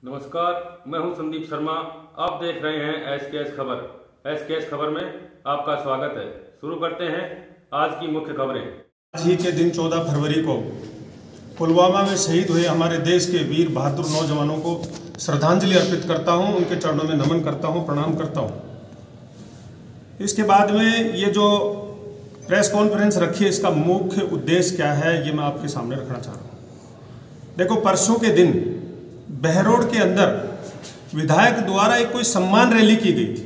नमस्कार, मैं हूं संदीप शर्मा। आप देख रहे हैं एसकेएस खबर। एसकेएस खबर में आपका स्वागत है। शुरू करते हैं आज की मुख्य खबरें। आज ही के दिन 14 फरवरी को पुलवामा में शहीद हुए हमारे देश के वीर बहादुर नौजवानों को श्रद्धांजलि अर्पित करता हूं, उनके चरणों में नमन करता हूं, प्रणाम करता हूं। इसके बाद में ये जो प्रेस कॉन्फ्रेंस रखी है, इसका मुख्य उद्देश्य क्या है, ये मैं आपके सामने रखना चाह रहा हूँ। देखो, परसों के दिन बहरोड के अंदर विधायक द्वारा एक कोई सम्मान रैली की गई थी।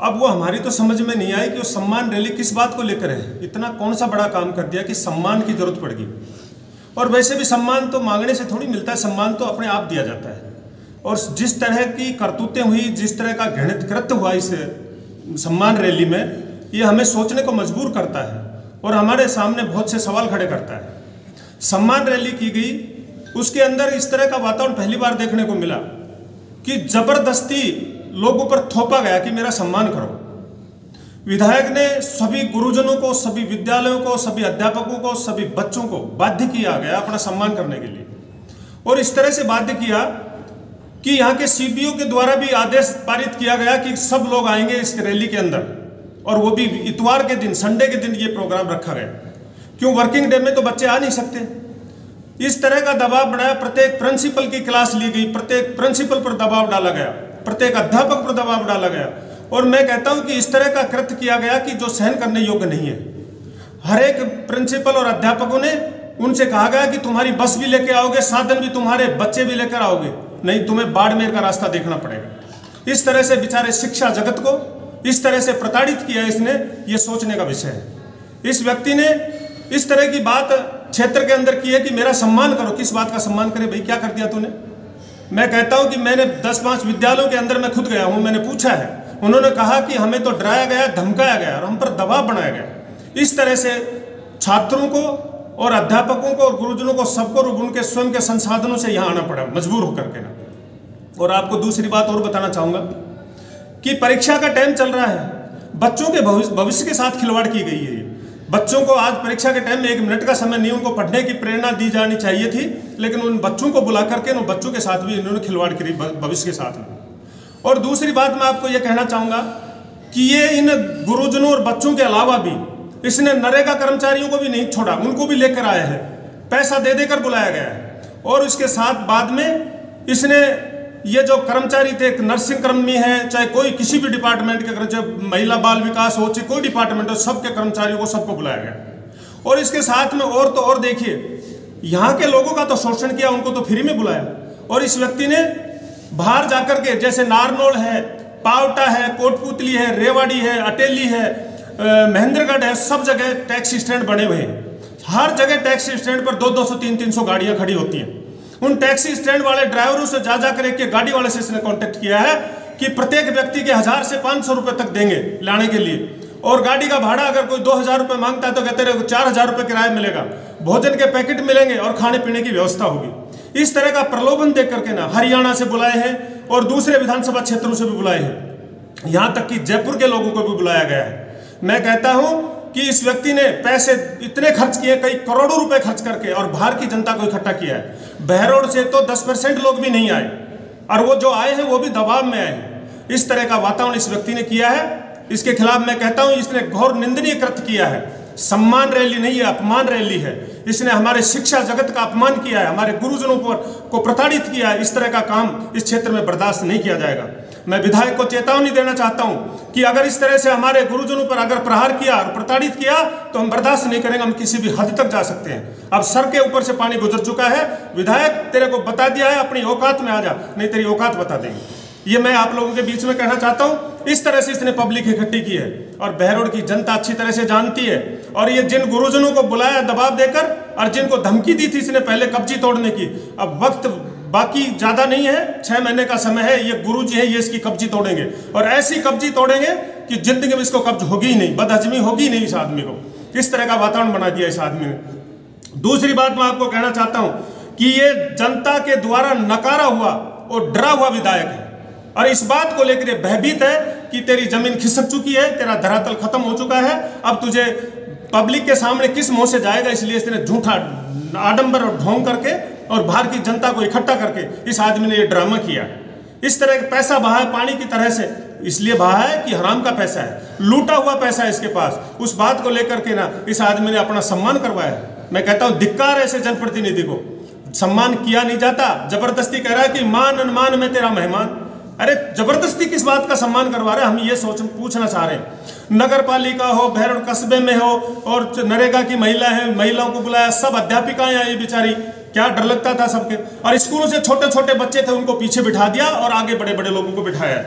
अब वो हमारी तो समझ में नहीं आई कि वो सम्मान रैली किस बात को लेकर है। इतना कौन सा बड़ा काम कर दिया कि सम्मान की जरूरत पड़ गई। और वैसे भी सम्मान तो मांगने से थोड़ी मिलता है, सम्मान तो अपने आप दिया जाता है। और जिस तरह की करतूतें हुई, जिस तरह का घृणित कृत्य हुआ इस सम्मान रैली में, ये हमें सोचने को मजबूर करता है और हमारे सामने बहुत से सवाल खड़े करता है। सम्मान रैली की गई, उसके अंदर इस तरह का वातावरण पहली बार देखने को मिला कि जबरदस्ती लोगों पर थोपा गया कि मेरा सम्मान करो। विधायक ने सभी गुरुजनों को, सभी विद्यालयों को, सभी अध्यापकों को, सभी बच्चों को बाध्य किया गया अपना सम्मान करने के लिए। और इस तरह से बाध्य किया कि यहाँ के सीबीओ के द्वारा भी आदेश पारित किया गया कि सब लोग आएंगे इस रैली के अंदर, और वो भी इतवार के दिन, संडे के दिन ये प्रोग्राम रखा गया। क्यों, वर्किंग डे में तो बच्चे आ नहीं सकते। इस तरह का दबाव बढ़ाया, प्रत्येक प्रिंसिपल की क्लास ली गई, प्रत्येक प्रिंसिपल पर दबाव डाला गया, प्रत्येक अध्यापक पर दबाव डाला गया। और मैं कहता हूं कि इस तरह का कृत्य किया गया कि जो सहन करने योग्य नहीं है। हर एक प्रिंसिपल और अध्यापकों ने उनसे कहा गया कि तुम्हारी बस भी लेकर आओगे, साधन भी, तुम्हारे बच्चे भी लेकर आओगे, नहीं तुम्हें बाड़मेर का रास्ता देखना पड़ेगा। इस तरह से बेचारे शिक्षा जगत को इस तरह से प्रताड़ित किया इसने, ये सोचने का विषय है। इस व्यक्ति ने इस तरह की बात क्षेत्र के अंदर की है कि मेरा सम्मान करो। किस बात का सम्मान करे भाई, क्या कर दिया तूने? मैं कहता हूं कि मैंने 10-5 विद्यालयों के अंदर मैं खुद गया हूं, मैंने पूछा है। उन्होंने कहा कि हमें तो डराया गया, धमकाया गया और हम पर दबाव बनाया गया। इस तरह से छात्रों को और अध्यापकों को और गुरुजनों को, सबको उनके स्वयं के संसाधनों से यहाँ आना पड़ा, मजबूर होकर के ना। और आपको दूसरी बात और बताना चाहूँगा कि परीक्षा का टाइम चल रहा है, बच्चों के भविष्य के साथ खिलवाड़ की गई है। बच्चों को आज परीक्षा के टाइम में 1 मिनट का समय नहीं, उनको पढ़ने की प्रेरणा दी जानी चाहिए थी, लेकिन उन बच्चों को बुला करके उन बच्चों के साथ भी इन्होंने खिलवाड़ करी, भविष्य के साथ में। और दूसरी बात मैं आपको ये कहना चाहूँगा कि ये इन गुरुजनों और बच्चों के अलावा भी इसने नरेगा कर्मचारियों को भी नहीं छोड़ा, उनको भी लेकर आए हैं, पैसा दे देकर बुलाया गया है। और इसके साथ बाद में इसने ये जो कर्मचारी थे, नर्सिंग कर्मी है, चाहे कोई किसी भी डिपार्टमेंट के, चाहे महिला बाल विकास हो, चाहे कोई डिपार्टमेंट हो, सबके कर्मचारियों को सबको बुलाया गया। और इसके साथ में और तो और देखिए, यहाँ के लोगों का तो शोषण किया, उनको तो फ्री में बुलाया। और इस व्यक्ति ने बाहर जाकर के, जैसे नारनौल है, पावटा है, कोटपुतली है, रेवाड़ी है, अटेली है, महेंद्रगढ़ है, सब जगह टैक्सी स्टैंड बने हुए हैं। हर जगह टैक्सी स्टैंड पर 200, 300 गाड़ियाँ खड़ी होती हैं। उन टैक्सी स्टैंड वाले ड्राइवरों से जा कर एक गाड़ी वाले से इसने कांटेक्ट किया है कि प्रत्येक व्यक्ति के 1000 से 500 रुपए तक देंगे लाने के लिए। और गाड़ी का भाड़ा अगर कोई 2000 रुपये मांगता है तो कहते रहे 4000 रुपये किराया मिलेगा, भोजन के पैकेट मिलेंगे और खाने पीने की व्यवस्था होगी। इस तरह का प्रलोभन देख करके ना हरियाणा से बुलाए हैं और दूसरे विधानसभा क्षेत्रों से भी बुलाए हैं, यहाँ तक कि जयपुर के लोगों को भी बुलाया गया है। मैं कहता हूँ कि इस व्यक्ति ने पैसे इतने खर्च किए, कई करोड़ों रुपए खर्च करके, और बाहर की जनता को इकट्ठा किया है। बहरोड से तो 10% लोग भी नहीं आए, और वो जो आए हैं वो भी दबाव में आए हैं। इस तरह का वातावरण इस व्यक्ति ने किया है। इसके खिलाफ मैं कहता हूं इसने घोर निंदनीय कृत्य किया है। सम्मान रैली नहीं है, अपमान रैली है। इसने हमारे शिक्षा जगत का अपमान किया है, हमारे गुरुजनों को प्रताड़ित किया है। इस तरह का काम इस क्षेत्र में बर्दाश्त नहीं किया जाएगा। मैं विधायक को चेतावनी देना चाहता हूं कि अगर इस तरह से हमारे गुरुजनों पर अगर प्रहार किया और प्रताड़ित किया तो हम बर्दाश्त नहीं करेंगे, हम किसी भी हद तक जा सकते हैं। अब सर के ऊपर से पानी गुजर चुका है। विधायक, तेरे को बता दिया है, अपनी औकात में आ जा, नहीं तेरी औकात बता देंगे। ये मैं आप लोगों के बीच में कहना चाहता हूं। इस तरह से इसने पब्लिक इकट्ठी की है और बहरोड की जनता अच्छी तरह से जानती है। और ये जिन गुरुजनों को बुलाया दबाव देकर और जिनको धमकी दी थी इसने पहले कब्जी तोड़ने की, अब वक्त बाकी ज्यादा नहीं है, 6 महीने का समय है। ये गुरुजी है, ये इसकी कब्जी तोड़ेंगे और ऐसी कब्जी तोड़ेंगे कि जिंदगी में इसको कब्ज होगी ही नहीं, बदहजमी होगी नहीं इस आदमी को। इस तरह का वातावरण बना दिया इस आदमी ने। दूसरी बात मैं आपको कहना चाहता हूं कि ये जनता के द्वारा नकारा हुआ और डरा हुआ विधायक है और इस बात को लेकर भयभीत है कि तेरी जमीन खिसक चुकी है, तेरा धरातल खत्म हो चुका है, अब तुझे पब्लिक के सामने किस मुंह से जाएगा। इसलिए इसने झूठा आडंबर और ढोंग करके और बाहर की जनता को इकट्ठा करके इस आदमी ने ये ड्रामा किया। इस तरह का पैसा बहा है पानी की तरह से, इसलिए बहा है कि हराम का पैसा है, लूटा हुआ पैसा है इसके पास। उस बात को लेकर के ना इस आदमी ने अपना सम्मान करवाया है। मैं कहता हूं धिक्कार ऐसे जनप्रतिनिधि को, सम्मान किया नहीं जाता, जबरदस्ती कह रहा है कि मान अनमान में तेरा मेहमान। अरे जबरदस्ती किस बात का सम्मान करवा रहे हैं? हम ये पूछना चाह रहे हैं। नगर पालिका हो, भैरव कस्बे में हो, और नरेगा की महिला है, महिलाओं को बुलाया, सब अध्यापिकाएं आई बेचारी, क्या डर लगता था सबके। और स्कूलों से छोटे छोटे बच्चे थे उनको पीछे बिठा दिया और आगे बड़े बड़े लोगों को बिठाया।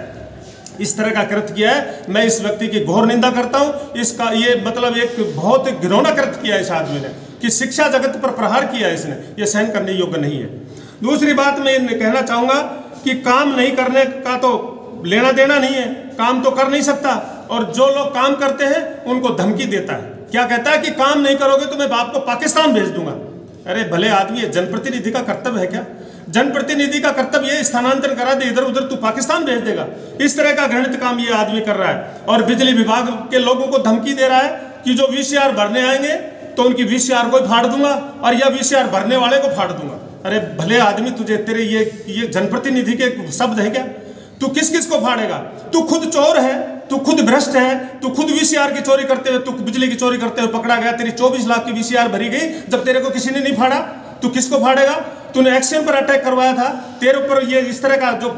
इस तरह का कृत्य किया है। मैं इस व्यक्ति की घोर निंदा करता हूं। इसका ये मतलब एक बहुत घिनौना कृत्य किया है इस आदमी ने, कि शिक्षा जगत पर प्रहार किया है इसने, ये सहन करने योग्य नहीं है। दूसरी बात मैं कहना चाहूंगा कि काम नहीं करने का तो लेना देना नहीं है, काम तो कर नहीं सकता, और जो लोग काम करते हैं उनको धमकी देता है। क्या कहता है कि काम नहीं करोगे तो मैं बाप को पाकिस्तान भेज दूंगा। अरे भले आदमी, जनप्रतिनिधि का कर्तव्य है क्या? जनप्रतिनिधि का कर्तव्य ये स्थानांतरण करा दे इधर उधर, तू पाकिस्तान भेज देगा। इस तरह का घृणित काम ये आदमी कर रहा है। और बिजली विभाग के लोगों को धमकी दे रहा है कि जो वीसीआर भरने आएंगे तो उनकी वीसीआर को फाड़ दूंगा और या वीसीआर भरने वाले को फाड़ दूंगा। अरे भले आदमी, तुझे तेरे ये जनप्रतिनिधि के शब्द है क्या? तू किस किस को फाड़ेगा? तू खुद चोर है, तू खुद भ्रष्ट है, तू खुद वीसीआर की चोरी करते हुए, तू बिजली की चोरी करते हुए पकड़ा गया। तेरी 24 लाख की वीसीआर भरी गई जब तेरे को किसी ने नहीं फाड़ा। तू किसको फाड़ेगा? तूने एक्शन पर अटैक करवाया था, तेरे ऊपर ये इस तरह का जो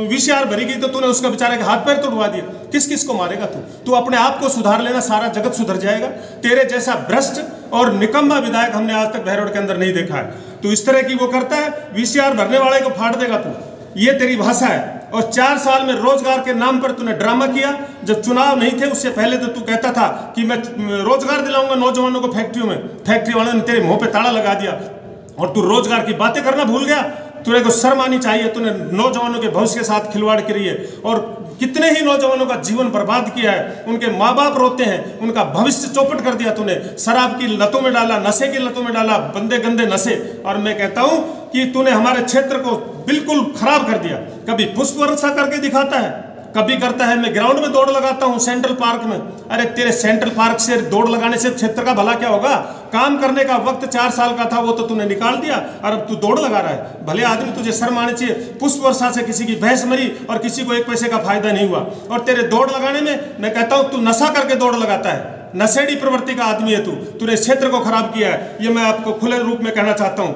वीसीआर भरी गई तो तूने उसका बेचारे के हाथ पैर तोड़वा दिए। किस किस को मारेगा तू? तू अपने आप को सुधार लेना, सारा जगत सुधर जाएगा। तेरे जैसा भ्रष्ट और निकम्मा विधायक हमने आज तक बहरोड के अंदर नहीं देखा है। तू इस तरह की वो करता है, वीसीआर भरने वाले को फाड़ देगा तू, ये तेरी भाषा है। और 4 साल में रोजगार के नाम पर तूने ड्रामा किया। जब चुनाव नहीं थे उससे पहले तो तू कहता था कि मैं रोजगार दिलाऊंगा नौजवानों को फैक्ट्रियों में। फैक्ट्री वालों ने तेरे मुंह पे ताला लगा दिया और तू रोजगार की बातें करना भूल गया। तुझे को शर्म आनी चाहिए। तूने नौजवानों के भविष्य के साथ खिलवाड़ करी है और कितने ही नौजवानों का जीवन बर्बाद किया है। उनके माँ बाप रोते हैं, उनका भविष्य चौपट कर दिया तूने। शराब की लतों में डाला, नशे की लतों में डाला, गंदे गंदे नशे। और मैं कहता हूं कि तूने हमारे क्षेत्र को बिल्कुल खराब कर दिया। कभी पुष्प वर्षा करके दिखाता है, कभी करता है मैं ग्राउंड में दौड़ लगाता हूं सेंट्रल पार्क में। अरे तेरे सेंट्रल पार्क से दौड़ लगाने से क्षेत्र का भला क्या होगा? काम करने का वक्त 4 साल का था वो तो तूने निकाल दिया और अब तू दौड़ लगा रहा है। भले आदमी, तुझे शर्म आनी चाहिए। पुष्प वर्षा से किसी की भैंस मरी और किसी को 1 पैसे का फायदा नहीं हुआ। और तेरे दौड़ लगाने में मैं कहता हूं तू नशा करके दौड़ लगाता है। नशेड़ी प्रवृत्ति का आदमी है तू। तूने क्षेत्र को खराब किया है, ये मैं आपको खुले रूप में कहना चाहता हूं।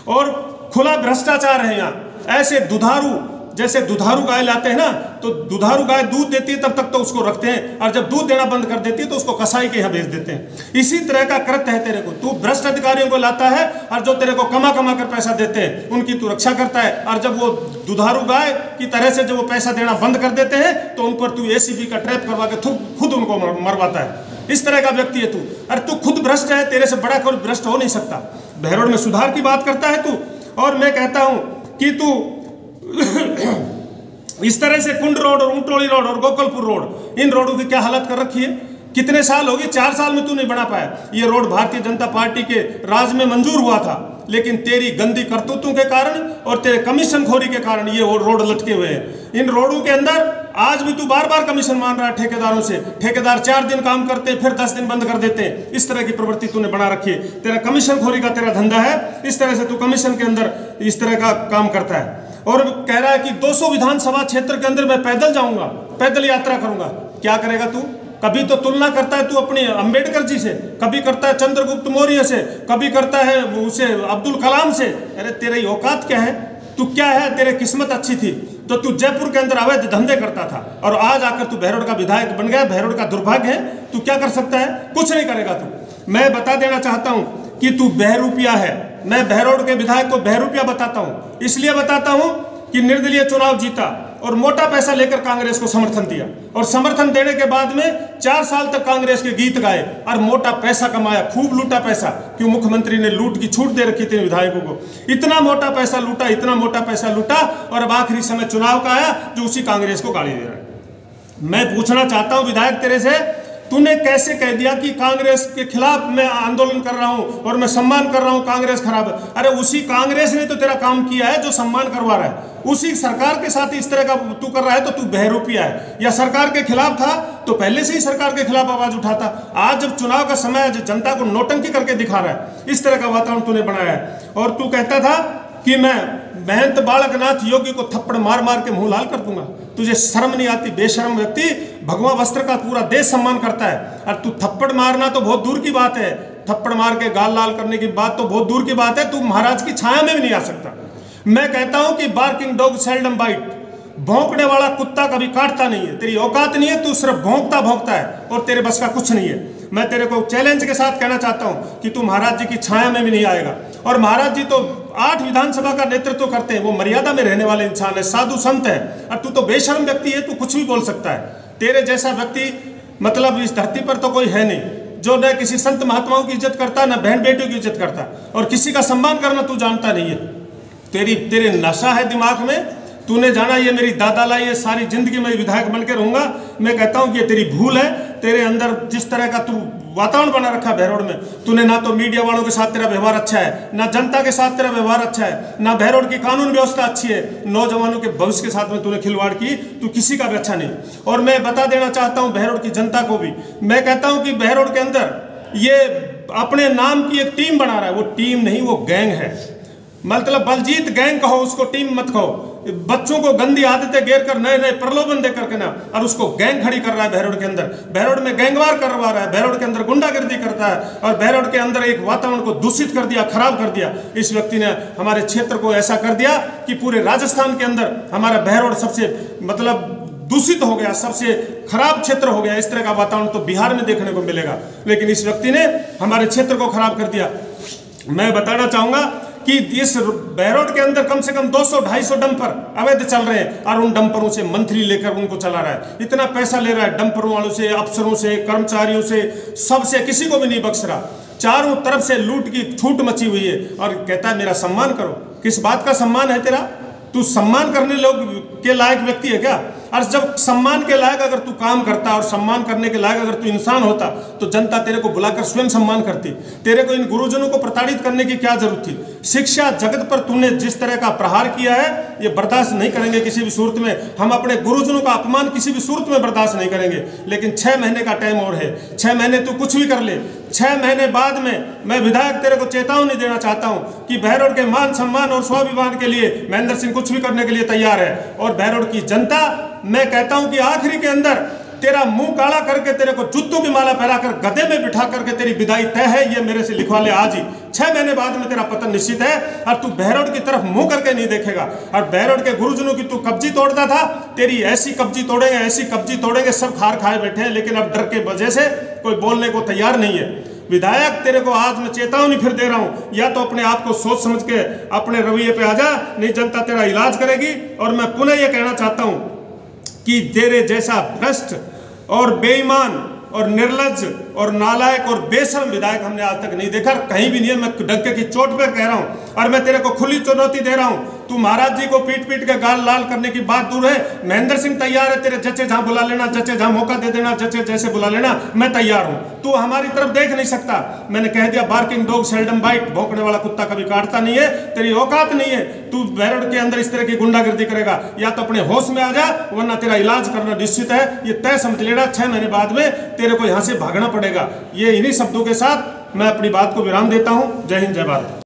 और खुला भ्रष्टाचार है यहाँ। ऐसे दुधारू, जैसे दुधारू गाय लाते हैं ना, तो दुधारू गाय दूध देती है तब तक तो उसको रखते हैं, और जब दूध देना बंद कर देती है तो उसको कसाई के यहाँ भेज देते हैं। इसी तरह का कृत्य है तेरे को। तू भ्रष्ट अधिकारियों को लाता है और जो तेरे को कमा कमा कर पैसा देते हैं उनकी तू रक्षा करता है, और जब वो दुधारू गाय की तरह से जब वो पैसा देना बंद कर देते हैं तो उन पर तू एसीबी का ट्रैप करवा के खुद उनको मरवाता है। इस तरह का व्यक्ति है तू। अरे तू खुद भ्रष्ट है, तेरे से बड़ा कोई भ्रष्ट हो नहीं सकता। बहरोड में सुधार की बात करता है तू। और मैं कहता हूं कि तू इस तरह से कुंड रोड और ऊंटोली रोड और गोकुलपुर रोड, इन रोडों की क्या हालत कर रखी है। कितने साल हो गए? 4 साल में तू नहीं बना पाया। ये रोड भारतीय जनता पार्टी के राज में मंजूर हुआ था, लेकिन तेरी गंदी करतूतों के कारण और तेरे कमीशन खोरी के कारण ये रोड लटके हुए हैं। इन रोडों के अंदर आज भी तू बार बार कमीशन मान रहा है ठेकेदारों से। ठेकेदार 4 दिन काम करते हैं फिर 10 दिन बंद कर देते हैं। इस तरह की प्रवृत्ति तूने बना रखी है। तेरा कमीशन खोरी का तेरा धंधा है। इस तरह से तू कमीशन के अंदर इस तरह का काम करता है। और कह रहा है कि 200 विधानसभा क्षेत्र के अंदर मैं पैदल जाऊंगा, पैदल यात्रा करूंगा। क्या करेगा तू? कभी तो तुलना करता है तू अपने अंबेडकर जी से, कभी करता है चंद्रगुप्त मौर्य से, कभी करता है उसे अब्दुल कलाम से। अरे तेरी औकात क्या है? तू क्या है? तेरे किस्मत अच्छी थी तो तू जयपुर के अंदर अवैध धंधे करता था और आज आकर तू बहरोड का विधायक बन गया। बहरोड का दुर्भाग्य है। तू क्या कर सकता है? कुछ नहीं करेगा तू। मैं बता देना चाहता हूं कि तू बहरूपिया है। मैं बहरोड के विधायक को बहरूपिया बताता हूं, इसलिए बताता हूं कि निर्दलीय चुनाव जीता और मोटा पैसा लेकर कांग्रेस को समर्थन दिया, और समर्थन देने के बाद में 4 साल तक कांग्रेस के गीत गाए और मोटा पैसा कमाया, खूब लूटा पैसा। क्यों? मुख्यमंत्री ने लूट की छूट दे रखी थी विधायकों को। इतना मोटा पैसा लूटा, इतना मोटा पैसा लूटा, और अब आखिरी समय चुनाव का आया जो उसी कांग्रेस को गाली दे रहा है। मैं पूछना चाहता हूं विधायक तेरे से, तूने कैसे कह दिया कि कांग्रेस के खिलाफ मैं आंदोलन कर रहा हूं और मैं सम्मान कर रहा हूं, कांग्रेस खराब है? अरे उसी कांग्रेस ने तो तेरा काम किया है जो सम्मान करवा रहा है। उसी सरकार के साथ इस तरह का तू कर रहा है तो तू बहरूपिया है। या सरकार के खिलाफ था तो पहले से ही सरकार के खिलाफ आवाज उठाता। आज जब चुनाव का समय है, जनता को नौटंकी करके दिखा रहा है, इस तरह का वातावरण तूने बनाया है। और तू कहता था कि मैं महंत बालकनाथ योगी को थप्पड़ मार मार के मुंह लाल कर दूंगा। तुझे शर्म नहीं आती? बेशर्म व्यक्ति। भगवा वस्त्र का पूरा देश सम्मान करता है और तू थप्पड़ मारना तो बहुत दूर की बात है, थप्पड़ मार के गाल लाल करने की बात तो बहुत दूर की बात है। तू महाराज की छाया में भी नहीं आ सकता। मैं कहता हूं कि बार्किंग डॉग सेल्डम बाइट, भौंकने वाला कुत्ता कभी काटता नहीं है। तेरी औकात नहीं है, तू सिर्फ भौंकता भौंकता है और तेरे बस का कुछ नहीं है। मैं तेरे को चैलेंज के साथ कहना चाहता हूं कि तू महाराज जी की छाया में भी नहीं आएगा। और महाराज जी तो 8 विधानसभा का नेतृत्व करते हैं, वो मर्यादा में रहने वाले इंसान है, साधु संत है, और तू तो बेशर्म व्यक्ति है, तू कुछ भी बोल सकता है। तेरे जैसा व्यक्ति मतलब इस धरती पर तो कोई है नहीं जो न किसी संत महात्माओं की इज्जत करता, न बहन बेटियों की इज्जत करता, और किसी का सम्मान करना तू जानता नहीं है। तेरे नशा है दिमाग में। तूने जाना ये मेरी दादा लाई है, सारी जिंदगी मैं विधायक बन के रहूंगा। मैं कहता हूं कि ये तेरी भूल है। तेरे अंदर जिस तरह का तू वातावरण बना रखा है बहरोड में, तूने ना तो मीडिया वालों के साथ तेरा व्यवहार अच्छा है, ना जनता के साथ तेरा व्यवहार अच्छा है, ना बहरोड की कानून व्यवस्था अच्छी है, नौजवानों के भविष्य के साथ में तूने खिलवाड़ की। तू किसी का भी अच्छा नहीं। और मैं बता देना चाहता हूं बहरोड की जनता को भी, मैं कहता हूं कि बहरोड के अंदर ये अपने नाम की एक टीम बना रहा है। वो टीम नहीं, वो गैंग है। मतलब बलजीत गैंग कहो उसको, टीम मत कहो। बच्चों को गंदी आदतें गेर कर नए नए प्रलोभन दे करके ना, और उसको गैंग खड़ी कर रहा है बहरोड के अंदर। बहरोड में गैंगवार करवा रहा है, बहरोड के अंदर गुंडागर्दी करता है, और बहरोड के अंदर एक वातावरण को दूषित कर दिया, खराब कर दिया। इस व्यक्ति ने हमारे क्षेत्र को ऐसा कर दिया कि पूरे राजस्थान के अंदर हमारा बहरोड सबसे मतलब दूषित हो गया, सबसे खराब क्षेत्र हो गया। इस तरह का वातावरण तो बिहार में देखने को मिलेगा, लेकिन इस व्यक्ति ने हमारे क्षेत्र को खराब कर दिया। मैं बताना चाहूंगा कि इस बहरोड के अंदर कम से कम 200-250 डंपर अवैध चल रहे हैं, और उन डंपरों से मंथली लेकर उनको चला रहा है। इतना पैसा ले रहा है डंपरों वालों से, अफसरों से, कर्मचारियों से, सबसे, किसी को भी नहीं बख्श रहा। चारों तरफ से लूट की छूट मची हुई है, और कहता है मेरा सम्मान करो। किस बात का सम्मान है तेरा? तू सम्मान करने लोग के लायक व्यक्ति है क्या? और जब सम्मान के लायक अगर तू काम करता और सम्मान करने के लायक अगर तू इंसान होता तो जनता तेरे को बुलाकर स्वयं सम्मान करती। तेरे को इन गुरुजनों को प्रताड़ित करने की क्या जरूरत थी? शिक्षा जगत पर तूने जिस तरह का प्रहार किया है, ये बर्दाश्त नहीं करेंगे किसी भी सूरत में। हम अपने गुरुजनों का अपमान किसी भी सूरत में बर्दाश्त नहीं करेंगे। लेकिन 6 महीने का टाइम और है, 6 महीने तू कुछ भी कर ले। 6 महीने बाद में मैं विधायक तेरे को चेतावनी देना चाहता हूं कि बहरोड के मान सम्मान और स्वाभिमान के लिए महेंद्र सिंह कुछ भी करने के लिए तैयार है। और बहरोड की जनता, मैं कहता हूं कि आखिरी के अंदर तेरा मुंह काला करके तेरे को जूतों की माला पहनाकर गधे में बिठा करके तेरी विदाई तय है। ये मेरे से लिखवा ले आज ही। 6 महीने बाद में तेरा पतन निश्चित है, और तू बहरोड की तरफ मुंह करके नहीं देखेगा। और बहरोड के गुरुजनों की तू कब्जी तोड़ता था, तेरी ऐसी कब्जी तोड़ेंगे, ऐसी कब्जी तोड़ेंगे, सब खार खाए बैठे हैं, लेकिन अब डर के वजह से कोई बोलने को तैयार नहीं है। विधायक तेरे को आज मैं चेतावनी फिर दे रहा हूं, या तो अपने आप को सोच समझ के अपने रवैये पे आ जा, नहीं जनता तेरा इलाज करेगी। और मैं पुनः ये कहना चाहता हूं कि तेरे जैसा भ्रष्ट और बेईमान और निर्लज्ज और नालायक और बेशर्म विधायक हमने आज तक नहीं देखा, कहीं भी नहीं है। मैं डंके की चोट पर कह रहा हूं, और मैं तेरे को खुली चुनौती दे रहा हूं। तू महाराज जी को पीट पीट के गाल लाल करने की बात दूर है। महेंद्र सिंह तैयार है, तेरे जच्चे जहां बुला लेना, जच्चे जहां मौका दे देना, जच्चे जैसे बुला लेना, मैं तैयार हूं। तू हमारी तरफ देख नहीं सकता। मैंने कह दिया, बार्किंग डॉग सेल्डम बाइट, भौंकने वाला कुत्ता कभी काटता नहीं है। तेरी औकात नहीं है, तू बहरोड के अंदर इस तरह की गुंडागर्दी करेगा। या तो अपने होश में आ जा, वरना तेरा इलाज करना निश्चित है, ये तय समझ लेना। 6 महीने बाद में तेरे को यहां से भागना पड़ेगा। ये इन्हीं शब्दों के साथ मैं अपनी बात को विराम देता हूं। जय हिंद, जय भारत।